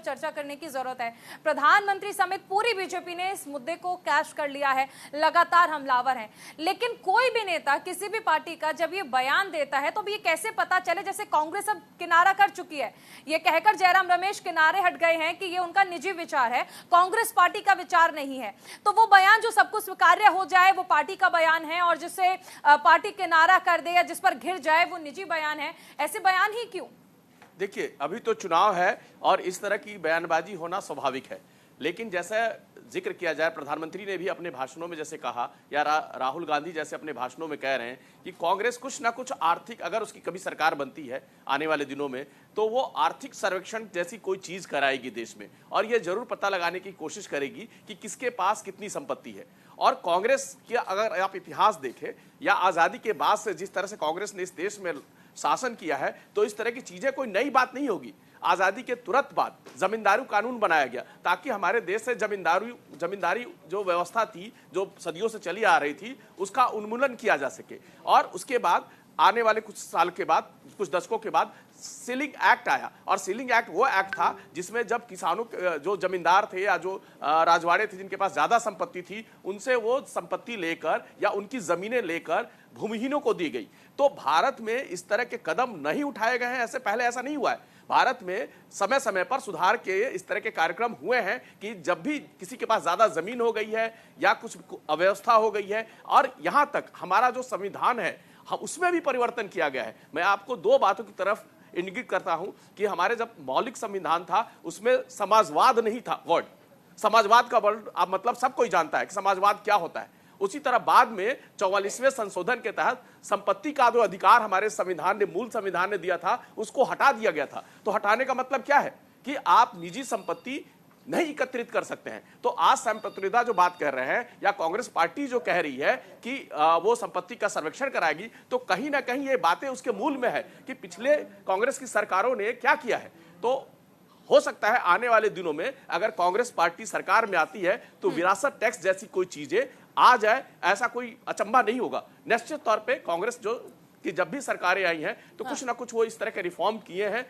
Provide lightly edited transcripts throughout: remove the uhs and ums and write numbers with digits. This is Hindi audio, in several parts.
चर्चा करने की जरूरत है। प्रधानमंत्री समेत पूरी बीजेपी ने इस मुद्दे को कैश कर लिया है, लगातार हमलावर हैं। लेकिन कोई भी नेता किसी भी पार्टी का जब ये बयान देता है तो अब ये कैसे पता चले, जैसे कांग्रेस अब किनारा कर चुकी है, ये कहकर जयराम रमेश किनारे हट गए हैं कि ये उनका निजी विचार है, कांग्रेस पार्टी का विचार नहीं है। तो वो बयान जो सबको स्वीकार्य हो जाए वो पार्टी का बयान है, और जिसे पार्टी किनारा कर दे या जिस पर घिर जाए वो निजी बयान है। ऐसे बयान ही क्यों? देखिए, अभी तो चुनाव है और इस तरह की बयानबाजी होना स्वाभाविक है, लेकिन जैसा जिक्र किया जाए, प्रधानमंत्री ने भी अपने भाषणों में जैसे कहा, या राहुल गांधी जैसे अपने भाषणों में कह रहे हैं कि कांग्रेस कुछ ना कुछ आर्थिक, अगर उसकी कभी सरकार बनती है आने वाले दिनों में, तो वो आर्थिक सर्वेक्षण जैसी कोई चीज कराएगी देश में, और ये जरूर पता लगाने की कोशिश करेगी कि किसके पास कितनी संपत्ति है। और कांग्रेस की अगर आप इतिहास देखें, या आजादी के बाद से जिस तरह से कांग्रेस ने इस देश में शासन किया है, तो इस तरह की चीजें कोई नई बात नहीं होगी। आजादी के तुरंत बाद जमींदारी कानून बनाया गया ताकि हमारे देश से जमींदारी जो व्यवस्था थी, जो सदियों से चली आ रही थी, उसका उन्मूलन किया जा सके। और उसके बाद आने वाले कुछ साल के बाद, कुछ दशकों के बाद सीलिंग एक्ट आया, और सीलिंग एक्ट वो एक्ट था जिसमें जब किसानों, जो जमींदार थे या जो राजवाड़े थे जिनके पास ज्यादा संपत्ति थी, उनसे वो संपत्ति लेकर या उनकी जमीनें लेकर भूमिहीनों को दी गई। तो भारत में इस तरह के कदम नहीं उठाए गए हैं, ऐसे पहले ऐसा नहीं हुआ है। भारत में समय समय पर सुधार के इस तरह के कार्यक्रम हुए हैं कि जब भी किसी के पास ज्यादा जमीन हो गई है या कुछ अव्यवस्था हो गई है, और यहां तक हमारा जो संविधान है उसमें भी परिवर्तन किया गया है। मैं आपको दो बातों की तरफ इंगित करता हूं कि हमारे जब मौलिक संविधान था उसमें समाजवाद नहीं था वर्ड। समाजवाद का वर्ड आप मतलब सब कोई जानता है कि समाजवाद क्या होता है। उसी तरह बाद में 44वें संशोधन के तहत संपत्ति का जो अधिकार हमारे संविधान ने, मूल संविधान ने दिया था, उसको हटा दिया गया था। तो हटाने का मतलब क्या है कि आप निजी संपत्ति नहीं एकत्रित कर सकते हैं। तो आज संपत्तिदा जो बात कर रहे हैं, या कांग्रेस पार्टी जो कह रही है कि वो संपत्ति का सर्वेक्षण कराएगी, तो कहीं ना कहीं ये बातें उसके मूल में है कि पिछले कांग्रेस की सरकारों ने क्या किया है। तो हो सकता है आने वाले दिनों में अगर कांग्रेस पार्टी सरकार में आती है तो विरासत टैक्स जैसी कोई चीजें आ जाए, ऐसा कोई अचंभा नहीं होगा। निश्चित तौर पे कांग्रेस जो कि जब भी सरकारें आई हैं तो कुछ ना कुछ वो इस तरह के रिफॉर्म किए हैं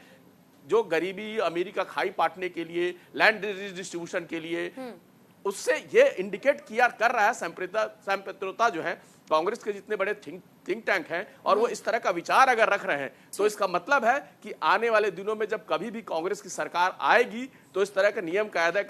जो गरीबी अमीरी का खाई पाटने के लिए, लैंड डिस्ट्रीब्यूशन के लिए, उससे ये इंडिकेट किया कर रहा है संप्रभुता जो है कांग्रेस के जितने बड़े थिंक टैंक हैं, और वो इस तरह का विचार अगर रख रहे हैं, तो इसका मतलब है कि आने वाले दिनों में जब कभी भी कांग्रेस की सरकार आएगी तो इस तरह के नियम कायदे